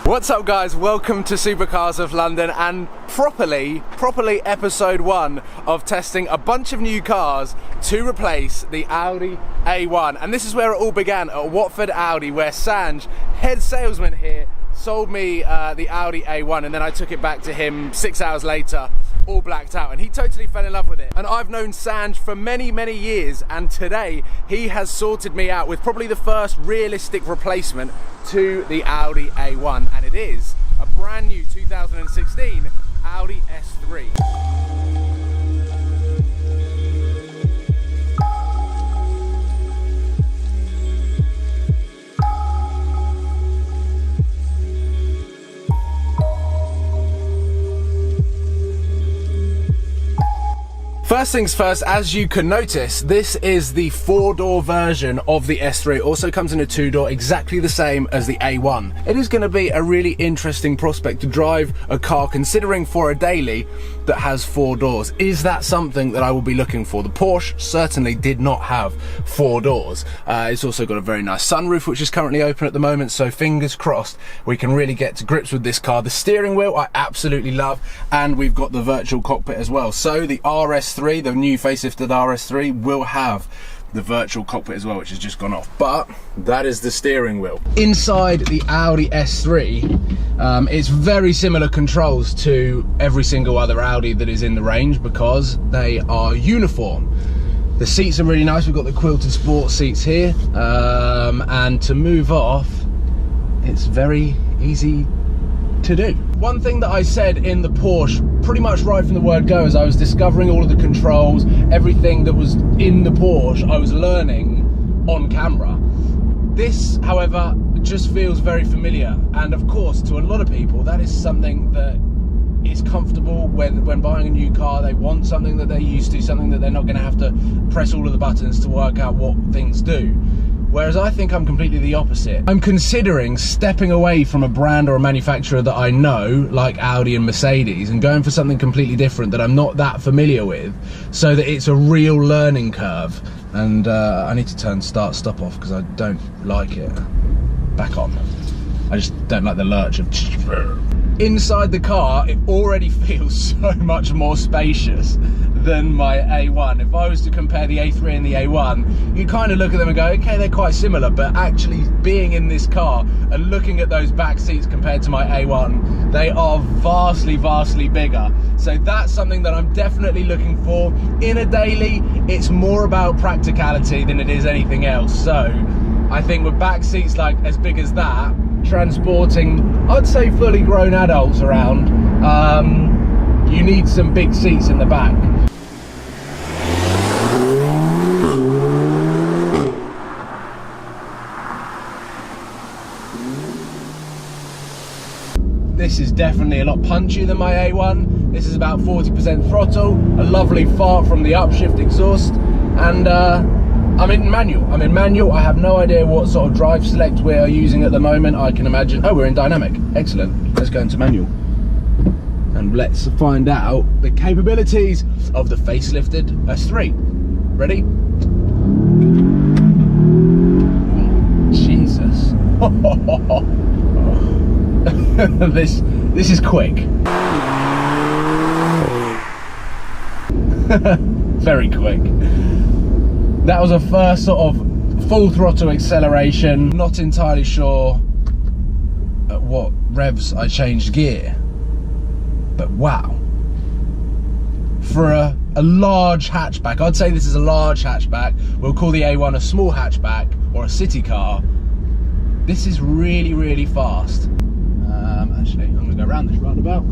What's up guys, welcome to Supercars of London and properly episode 1 of testing a bunch of new cars to replace the Audi A1. And this is where it all began, at Watford Audi, where Sanj, head salesman here, sold me the Audi A1, and then I took it back to him 6 hours later, all blacked out, and he totally fell in love with it. And I've known Sanj for many years, and today he has sorted me out with probably the first realistic replacement to the Audi A1, and it is a brand new 2016 Audi S3. First things first, as you can notice, this is the 4-door version of the S3. It also comes in a 2-door, exactly the same as the A1. It is going to be a really interesting prospect to drive a car, considering for a daily, that has 4 doors. Is that something that I will be looking for? The Porsche certainly did not have 4 doors. It's also got a very nice sunroof, which is currently open at the moment, so fingers crossed we can really get to grips with this car. The steering wheel I absolutely love, and we've got the virtual cockpit as well. So the RS3, the new facelifted RS3, will have the virtual cockpit as well, which has just gone off, but that is the steering wheel. Inside the Audi S3, it's very similar controls to every single other Audi that is in the range because they are uniform. The seats are really nice. We've got the quilted sport seats here, and to move off, it's very easy to do. One thing that I said in the Porsche pretty much right from the word go, as I was discovering all of the controls, everything that was in the Porsche I was learning on camera. This, however, just feels very familiar, and of course to a lot of people that is something that is comfortable when buying a new car. They want something that they're used to, something that they're not going to have to press all of the buttons to work out what things do. Whereas I think I'm completely the opposite. I'm considering stepping away from a brand or a manufacturer that I know, like Audi and Mercedes, and going for something completely different that I'm not that familiar with, so that it's a real learning curve. And I need to turn start stop off because I don't like it. Back on. I just don't like the lurch of... Inside the car, it already feels so much more spacious than my A1. If I was to compare the A3 and the A1, you kind of look at them and go, okay, they're quite similar, but actually being in this car and looking at those back seats compared to my A1, they are vastly bigger. So that's something that I'm definitely looking for. In a daily, it's more about practicality than it is anything else. So I think with back seats like as big as that, transporting, I'd say, fully grown adults around, you need some big seats in the back. This is definitely a lot punchier than my A1. This is about 40% throttle, a lovely fart from the upshift exhaust, and I'm in manual. I have no idea what sort of drive select we are using at the moment. I can imagine, oh, we're in dynamic. Excellent. Let's go into manual. And let's find out the capabilities of the facelifted S3. Ready? Jesus. This is quick. Very quick. That was a first sort of full throttle acceleration. Not entirely sure at what revs I changed gear, but wow. For a large hatchback, I'd say this is a large hatchback. We'll call the A1 a small hatchback or a city car. This is really fast. Actually, I'm going to go around this roundabout.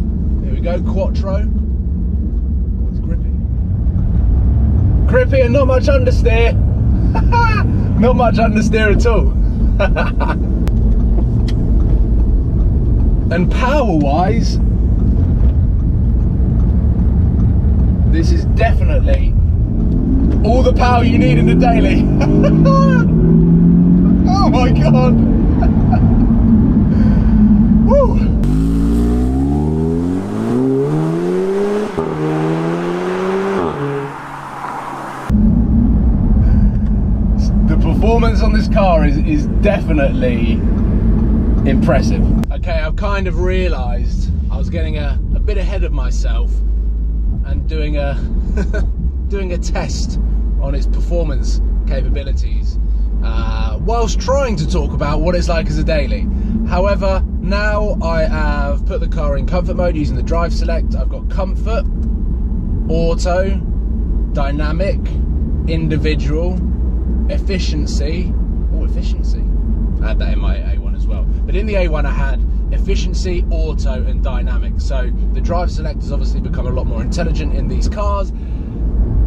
Here we go, Quattro. Oh, it's grippy. Grippy and not much understeer. Not much understeer at all. And power-wise, this is definitely all the power you need in a daily. Oh my god. Woo. The performance on this car is definitely impressive. Okay, I've kind of realised I was getting a bit ahead of myself and doing a doing a test on its performance capabilities whilst trying to talk about what it's like as a daily. However, now I have put the car in comfort mode using the drive select. I've got comfort, auto, dynamic, individual, efficiency. Oh, efficiency. I had that in my A1 as well. But in the A1 I had efficiency, auto and dynamic. So the drive select has obviously become a lot more intelligent in these cars.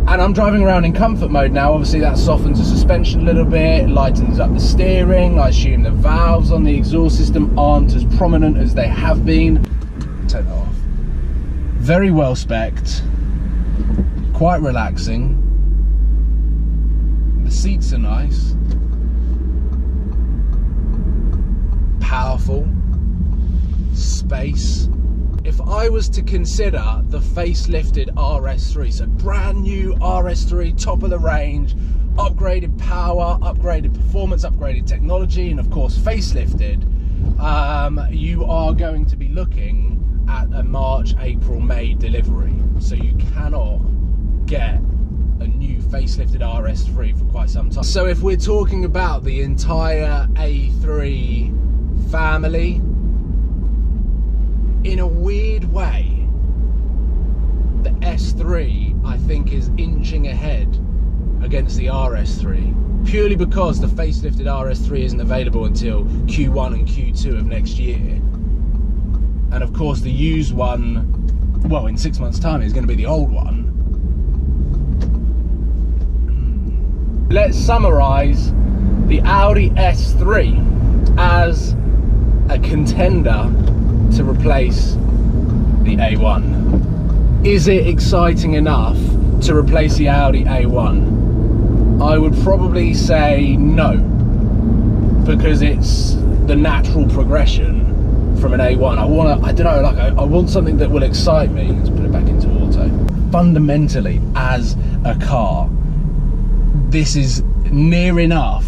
And I'm driving around in comfort mode now. Obviously that softens the suspension a little bit, lightens up the steering. I assume the valves on the exhaust system aren't as prominent as they have been. Turn it off. Very well spec'd, quite relaxing. The seats are nice. Powerful. Space. If I was to consider the facelifted RS3, so brand new RS3, top of the range, upgraded power, upgraded performance, upgraded technology, and of course facelifted, you are going to be looking at a March, April, May delivery. So you cannot get a new facelifted RS3 for quite some time. So if we're talking about the entire A3 family, in a weird way, the S3 I think is inching ahead against the RS3, purely because the facelifted RS3 isn't available until Q1 and Q2 of next year, and of course the used one, well, in 6 months time is going to be the old one. Let's summarise the Audi S3 as a contender to replace the A1. Is it exciting enough to replace the Audi A1? I would probably say no, because it's the natural progression from an A1. I want something that will excite me. Let's put it back into auto. Fundamentally, as a car, this is near enough.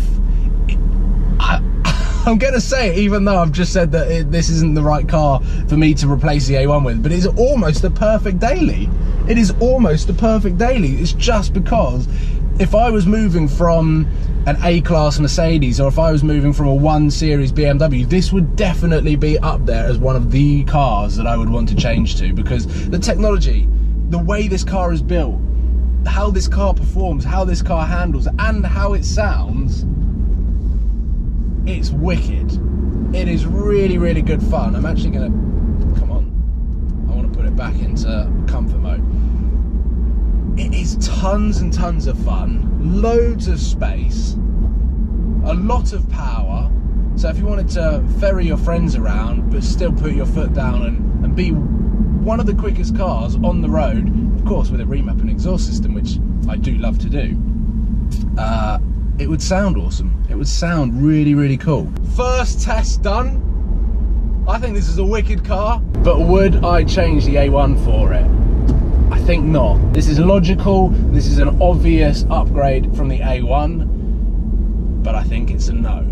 I'm going to say it, even though I've just said that this isn't the right car for me to replace the A1 with, but it's almost the perfect daily. It is almost the perfect daily. It's just because if I was moving from an A-Class Mercedes, or if I was moving from a 1 Series BMW, this would definitely be up there as one of the cars that I would want to change to, because the technology, the way this car is built, how this car performs, how this car handles, and how it sounds, it's wicked. It is really, really good fun. I'm actually going to, come on, I want to put it back into comfort mode. It is tons and tons of fun, loads of space, a lot of power. So if you wanted to ferry your friends around but still put your foot down and be one of the quickest cars on the road, of course with a remap and exhaust system, which I do love to do, it would sound awesome. It would sound really, really cool. First test done. I think this is a wicked car, but would I change the A1 for it? I think not. This is logical. This is an obvious upgrade from the A1, but I think it's a no.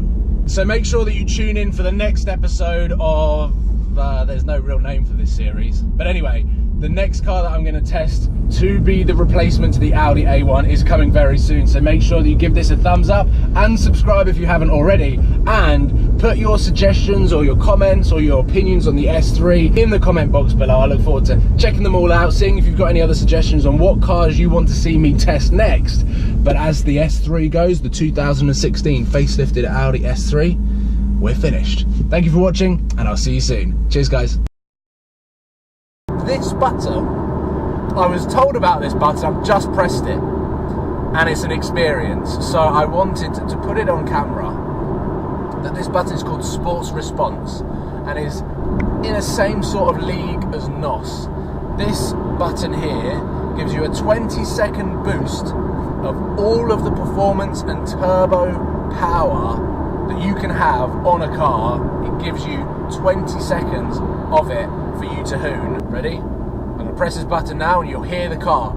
So make sure that you tune in for the next episode of, there's no real name for this series, but anyway, the next car that I'm going to test to be the replacement to the Audi A1 is coming very soon. So make sure that you give this a thumbs up and subscribe if you haven't already, and put your suggestions or your comments or your opinions on the S3 in the comment box below. I look forward to checking them all out, seeing if you've got any other suggestions on what cars you want to see me test next. But as the S3 goes, the 2016 facelifted Audi S3, we're finished. Thank you for watching, and I'll see you soon. Cheers, guys. This button, I was told about this button, I've just pressed it, and it's an experience. So I wanted to put it on camera, that this button is called Sports Response, and is in the same sort of league as NOS. This button here gives you a 20-second boost of all of the performance and turbo power that you can have on a car. It gives you 20 seconds of it for you to hoon. Ready? I'm going to press this button now and you'll hear the car.